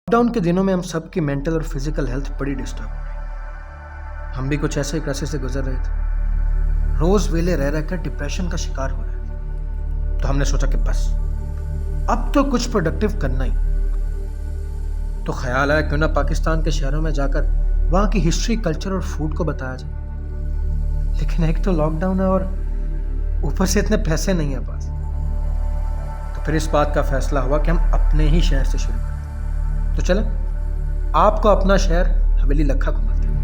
Lockdown के दिनों में हम सब की मेंटल और फिजिकल हेल्थ बड़ी डिस्टर्ब हो रही। हम भी कुछ ऐसे ही क्राइसिस से गुजर रहे थे। रोज वेले रह रहकर डिप्रेशन का शिकार हो रहे थे। तो हमने सोचा कि बस अब तो कुछ प्रोडक्टिव करना ही। तो ख्याल आया क्यों ना पाकिस्तान के शहरों में जाकर वहां की हिस्ट्री, कल्चर और फूड को बताया जाए। लेकिन एक तो लॉकडाउन है और ऊपर से इतने पैसे नहीं है पास। तो फिर इस बात का फैसला हुआ कि हम अपने ही शहर से शुरू करें। तो चलें आपको अपना शहर हवेली लखा घुमाते हैं।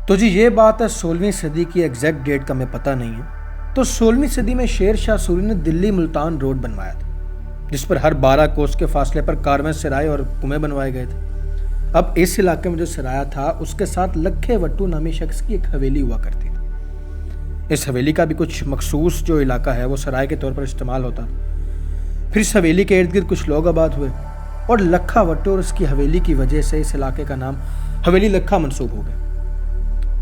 तो जी ये बात है 16वीं सदी की, एग्जैक्ट डेट का मैं पता नहीं है। तो 16वीं सदी में शेर शाह सूरी ने दिल्ली मुल्तान रोड बनवाया था, जिस पर हर 12 कोस के फासले पर कारवें सराय और कुएं बनवाए गए थे। अब इस इलाके में जो सराया था उसके साथ लखे वट्टू नामी शख्स की एक हवेली हुआ करती थी। इस हवेली का भी कुछ मखसूस जो इलाका है वो सराय के तौर पर इस्तेमाल होता था। फिर इस हवेली के इर्द गिर्द कुछ लोग आबाद हुए और लखा वट्टू और उसकी हवेली की वजह से इस इलाके का नाम हवेली लखा मंसूब हो गया।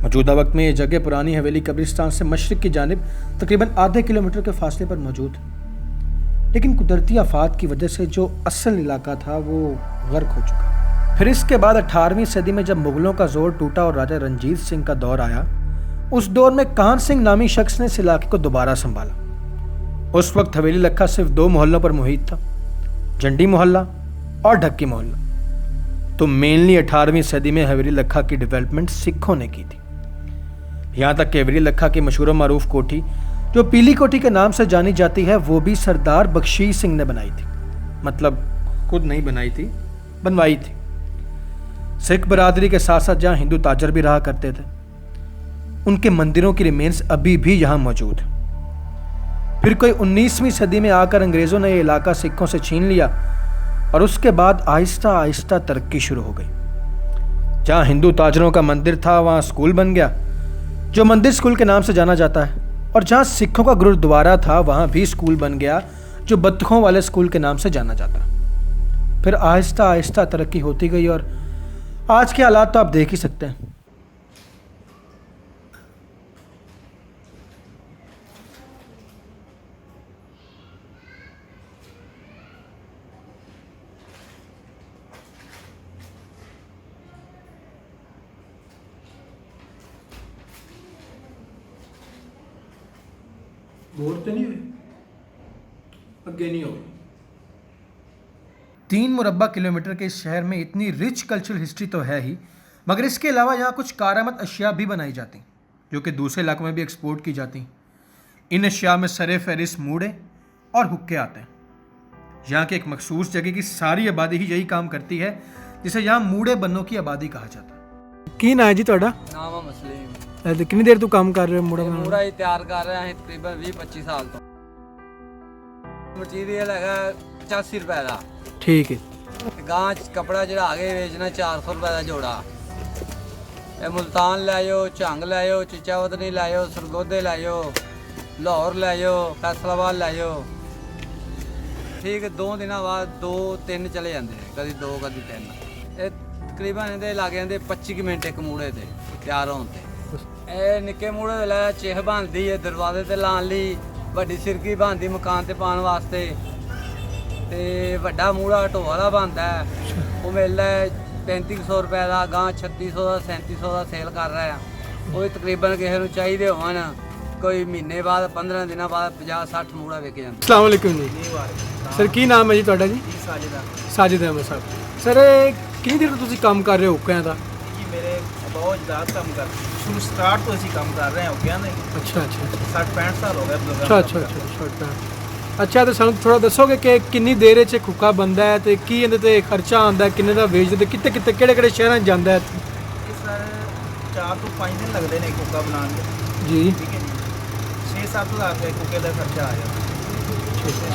मौजूदा वक्त में ये जगह पुरानी हवेली कब्रिस्तान से मशरिक की जानिब तकरीबन आधे किलोमीटर के फासले पर मौजूद है। लेकिन कुदरती आफात की वजह से जो असल इलाका था वो गर्क हो चुका। फिर इसके बाद 18वीं सदी में जब मुगलों का जोर टूटा और राजा रंजीत सिंह का दौर आया, उस दौर में कान सिंह नामी शख्स ने इस इलाके को दोबारा संभाला। उस वक्त हवेली लखा सिर्फ 2 मोहल्लों पर मुहित था, जंडी मोहल्ला और ढक्की मोहल्ला। तो मेनली 18वीं सदी में हवेली लखा की डेवलपमेंट सिखों ने की थी। यहाँ तक कि हवेली लखा की मशहूर मारूफ कोठी जो पीली कोठी के नाम से जानी जाती है वो भी सरदार बख्शी सिंह ने बनाई थी। मतलब खुद नहीं बनाई थी, बनवाई थी। सिख बरादरी के साथ साथ जहाँ हिंदू ताजर भी रहा करते थे, उनके मंदिरों की रिमेन्स अभी भी यहां मौजूद है। फिर कोई 19वीं सदी में आकर अंग्रेजों ने यह इलाका सिखों से छीन लिया और उसके बाद आहिस्ता आहिस्ता तरक्की शुरू हो गई। जहां हिंदू ताजरों का मंदिर था वहां स्कूल बन गया जो मंदिर स्कूल के नाम से जाना जाता है, और जहां सिखों का गुरुद्वारा था वहां भी स्कूल बन गया जो बत्तखों वाले स्कूल के नाम से जाना जाता है। फिर आहिस्ता आहिस्ता तरक्की होती गई और आज के हालात तो आप देख ही सकते हैं। बोर तो नहीं हुए? अगे नहीं हो। 3 मुरब्बा किलोमीटर के इस शहर में इतनी रिच कल्चरल हिस्ट्री तो है ही, मगर इसके अलावा यहाँ कुछ कारामत अशिया भी बनाई जाती जो कि दूसरे इलाकों में भी एक्सपोर्ट की जाती। इन अशिया में सरे फहरिस्त मूड़े और हुक्के आते हैं। यहाँ के एक मखसूस जगह की सारी आबादी ही यही काम करती है, जिसे यहाँ मूड़े बन्नों की आबादी कहा जाता है। की ना है जी ਤੁਹਾਡਾ? ਨਾਮ ਆ ਮੁਸਲਿਮ। कितनी देर तू काम कर रहे हो मूड़ा बनाने? ਮੂੜਾ ਹੀ ਤਿਆਰ ਕਰ ਰਹੇ ਹਾਂ ਤਕਰੀਬਨ 20-25 ਸਾਲ ਤੋਂ। ਮਟੀਰੀਅਲ ਹੈਗਾ 85 ਰੁਪਏ ਦਾ। ठीक है। ਗਾਂ ਚ ਕਪੜਾ ਚੜਾ ਕੇ ਵੇਚਣਾ 400 ਰੁਪਏ ਦਾ ਜੋੜਾ। ਇਹ ਮੁਲਤਾਨ ਲੈ ਜਾਓ, ਝੰਗ ਲੈ ਜਾਓ, ਚਿਚਾਵਤਨੀ ਲੈ ਜਾਓ, ਸਰਗੋਦੇ ਲੈ ਜਾਓ, ਲਾਹੌਰ ਲੈ ਜਾਓ, ਫੈਸਲਾਬਾਦ ਲੈ ਜਾਓ। ਠੀਕ ਹੈ, 2 ਦਿਨਾਂ ਬਾਅਦ 2-3 ਚਲੇ ਜਾਂਦੇ ਨੇ, ਕਦੀ 2 ਕਦੀ 3। ਇਹ ਤਕਰੀਬਨ ਇਹਦੇ ਲੱਗ ਜਾਂਦੇ 25 ਮਿੰਟ ਇੱਕ ਮੂੜੇ ਤੇ ਤਿਆਰ ਹੋਣ ਤੇ। ਇਹ ਨਿੱਕੇ ਮੂੜੇ ਦੇ ਲੈ ਚਿਹ ਬਣਦੀ ਹੈ ਦਰਵਾਜ਼ੇ ਤੇ ਲਾਉਣ ਲਈ, ਵੱਡੀ ਸਿਰਕੀ ਬਣਦੀ ਮਕਾਨ ਤੇ ਪਾਉਣ ਵਾਸਤੇ, ਤੇ ਵੱਡਾ ਮੂੜਾ ਢੋਆ ਦਾ ਬਣਦਾ ਉਹ ਮਿਲਦਾ 3500 ਰੁਪਏ ਦਾ। ਗਾਂ 3600 ਦਾ 3700 ਦਾ ਸੇਲ ਕਰ ਰਿਹਾ। ਉਹ ਤਕਰੀਬਨ ਕਿਸੇ ਨੂੰ ਚਾਹੀਦੇ ਹੋਣ ਕੋਈ ਮਹੀਨੇ ਬਾਅਦ 15 ਦਿਨਾਂ ਬਾਅਦ 50-60 ਮੂੜਾ ਵਿਕ ਜਾਂਦਾ। अस्सलाम वालेकुम जी। सर की नाम है जी ਤੁਹਾਡਾ ਜੀ? ਸਾਜਿਦ ਅਹਿਮਦ ਸਾਹਿਬ। ਸਰ ਕਿੰਨੀ ਦੇਰ ਤੋਂ ਤੁਸੀਂ ਕੰਮ ਕਰ ਰਹੇ ਹੋ ਹੁੱਕਿਆਂ ਦਾ? ਜੀ ਮੇਰੇ ਬਹੁਤ ਜ਼ਿਆਦਾ ਕੰਮ ਕਰ ਸ਼ੁਰੂ ਸਟਾਰਟ ਤੋਂ ਅਸੀਂ ਕੰਮ ਕਰ ਰਹੇ ਹਾਂ ਹੁੱਕਿਆਂ ਦੇ। ਅੱਛਾ ਅੱਛਾ 60-65 ਸਾਲ ਹੋ ਗਏ ਅੱਛਾ ਅੱਛਾ ਅੱਛਾ। ਅੱਛਾ ਤੇ ਸਾਨੂੰ ਥੋੜਾ ਦੱਸੋਗੇ ਕਿ ਕਿੰਨੀ ਦੇਰ 'ਚ ਹੁੱਕਾ ਬਣਦਾ ਹੈ ਤੇ ਕੀ ਇਹਦੇ ਤੇ ਖਰਚਾ ਆਉਂਦਾ ਹੈ, ਕਿੰਨੇ ਦਾ ਵੇਚਦੇ ਤੇ ਕਿੱਥੇ ਕਿੱਥੇ ਕਿਹੜੇ ਕਿਹੜੇ ਸ਼ਹਿਰਾਂ 'ਚ ਜਾਂਦਾ ਹੈ? ਇਹ ਸਰ 4 ਤੋਂ 5 ਦਿਨ ਲੱਗਦੇ ਨੇ ਹੁੱਕਾ ਬਣਾਉਣ ਦੇ। ਜੀ ਠੀਕ ਹੈ ਜੀ। 6-7 ਹਜ਼ਾਰ ਰੁਪਏ ਹੁੱਕੇ ਦਾ ਖਰਚਾ ਆ ਜਾਂਦਾ।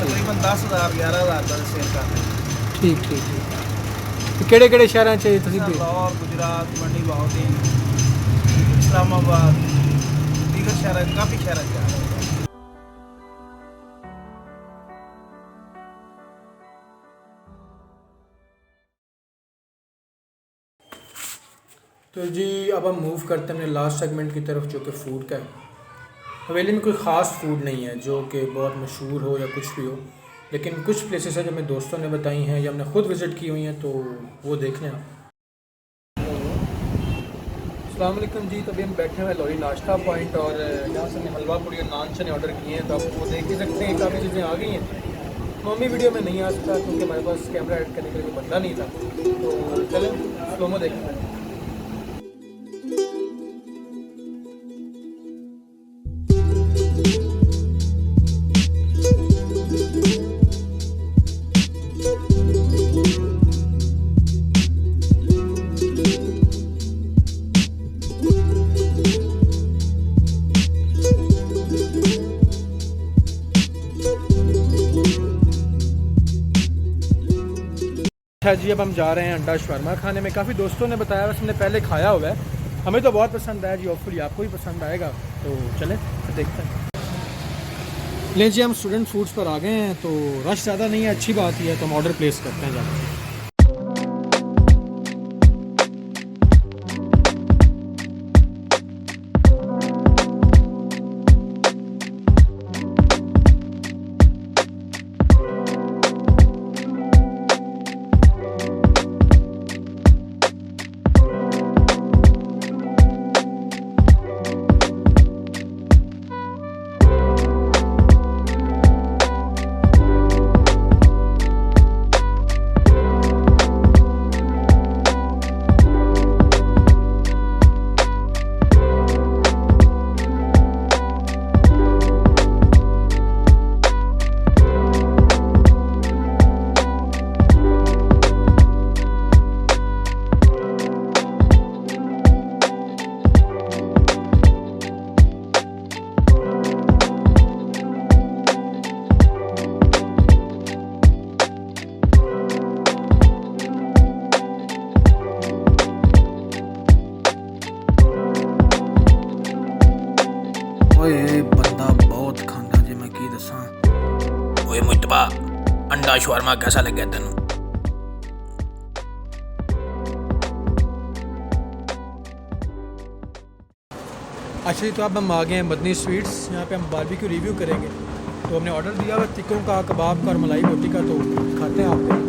ਤਕਰੀਬਨ 10,000 11,000 ਦਾ ਸੇਲ ਕਰਦੇ ਹਾਂ। ਠੀਕ ਠੀਕ ਠੀਕ। ਤੇ ਕਿਹੜੇ ਕਿਹੜੇ ਸ਼ਹਿਰਾਂ 'ਚ ਤੁਸੀਂ ਲਾਹੌਰ, ਗੁਜਰਾਤ, ਮੰਡੀ ਬਹਾਉਦੀਨ, ਇਸਲਾਮਾਬਾਦ, ਦੀਗਰ ਸ਼ਹਿਰਾਂ ਕਾਫੀ ਸ਼ਹਿਰਾਂ 'ਚ ਆ ਰਹੇ ਹਾਂ। तो जी अब हम मूव करते हैं अपने लास्ट सेगमेंट की तरफ जो कि फूड का है। हवेली में कोई ख़ास फूड नहीं है जो कि बहुत मशहूर हो या कुछ भी हो, लेकिन कुछ प्लेसेस हैं जो मेरे दोस्तों ने बताई हैं या हमने ख़ुद विज़िट की हुई हैं, तो वो देख लें आप। अस्सलाम वालेकुम जी। तो अभी हम बैठे हुए लोरी नाश्ता पॉइंट और यहाँ से हमने हलवा पूड़ी और नान चने ऑर्डर किए हैं, तो आप वो देख ही सकते हैं काफ़ी चीज़ें आ गई हैं। मम्मी वीडियो में नहीं आ सकता क्योंकि हमारे पास कैमरा एड करने के लिए कोई बंदा नहीं था, तो चलें स्लोमो देखते हैं। अच्छा जी, अब हम जा रहे हैं अंडा शवर्मा खाने में। काफ़ी दोस्तों ने बताया, बस हमने पहले खाया हुआ है, हमें तो बहुत पसंद आया जी। होपफुली आपको भी पसंद आएगा, तो चलें देखते हैं। लें जी, हम स्टूडेंट फूड्स पर आ गए हैं, तो रश ज़्यादा नहीं है, अच्छी बात ही है, तो हम ऑर्डर प्लेस करते हैं जाकर। ओए बंदा बहुत खांदा जी, मैं की दसां। ओए मुतबा, अंडा शवर्मा कैसा लगे तेनू? अच्छा जी, तो अब हम आ गए हैं मदनी स्वीट्स। यहाँ पे हम बारबेक्यू रिव्यू करेंगे। तो हमने ऑर्डर दिया हुआ टिक्कों का, कबाब का और मलाई रोटी का, तो खाते हैं आपको।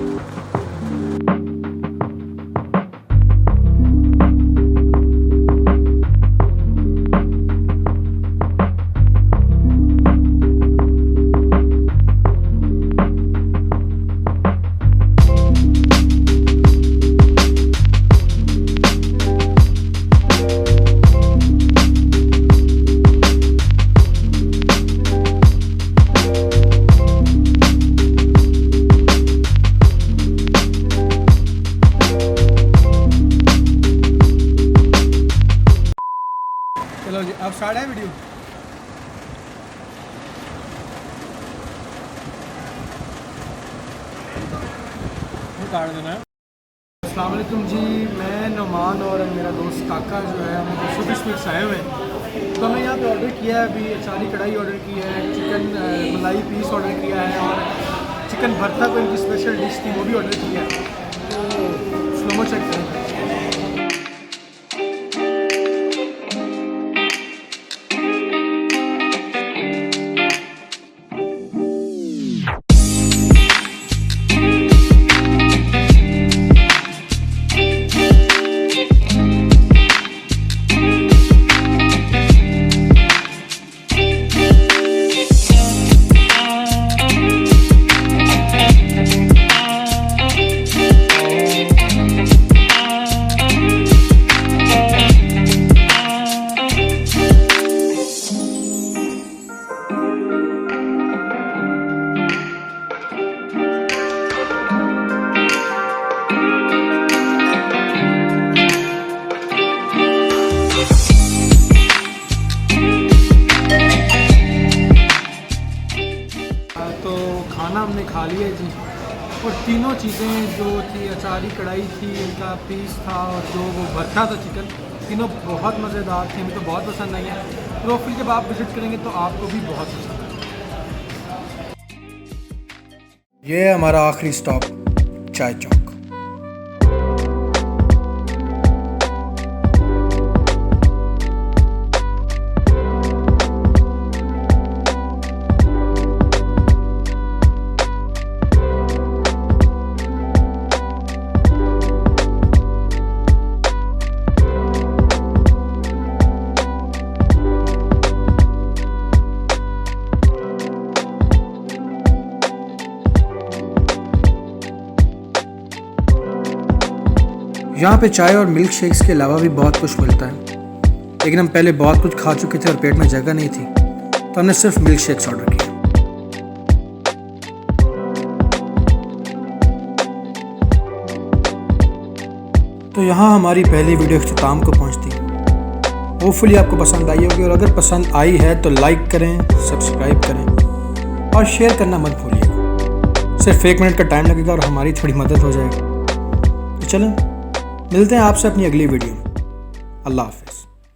चलो जी, अब स्टार्ट है वीडियो। काट देना है। अस्सलाम वालेकुम जी, मैं नुमान और मेरा दोस्त काका जो है, हम सुबह स्वीट्स आए हुए हैं। तो हमने यहाँ पे ऑर्डर किया है, अभी अचारी कढ़ाई ऑर्डर की है, चिकन मलाई पीस ऑर्डर किया है और चिकन भरता कोई इनकी स्पेशल डिश थी, वो भी ऑर्डर किया है। तो स्लोमो चेक करें। खाना हमने खा लिया जी, और तीनों चीज़ें जो थी, अचारी कढ़ाई थी, इनका पीस था और जो वो भरता था चिकन, तीनों बहुत मज़ेदार थी, हमें तो बहुत पसंद आई है। तो फिर जब आप विज़िट करेंगे तो आपको भी बहुत पसंद आएगा। ये है हमारा आखिरी स्टॉप, चाय चौक। यहाँ पे चाय और मिल्क शेक्स के अलावा भी बहुत कुछ मिलता है, लेकिन हम पहले बहुत कुछ खा चुके थे और पेट में जगह नहीं थी, तो हमने सिर्फ मिल्क शेक्स ऑर्डर किया। तो यहाँ हमारी पहली वीडियो इख्तिताम को पहुँचती। होपफुली आपको पसंद आई होगी, और अगर पसंद आई है तो लाइक करें, सब्सक्राइब करें और शेयर करना मत भूलिएगा। सिर्फ 1 मिनट का टाइम लगेगा और हमारी थोड़ी मदद हो जाएगी। तो चलें, मिलते हैं आपसे अपनी अगली वीडियो में। अल्लाह हाफ़िज़।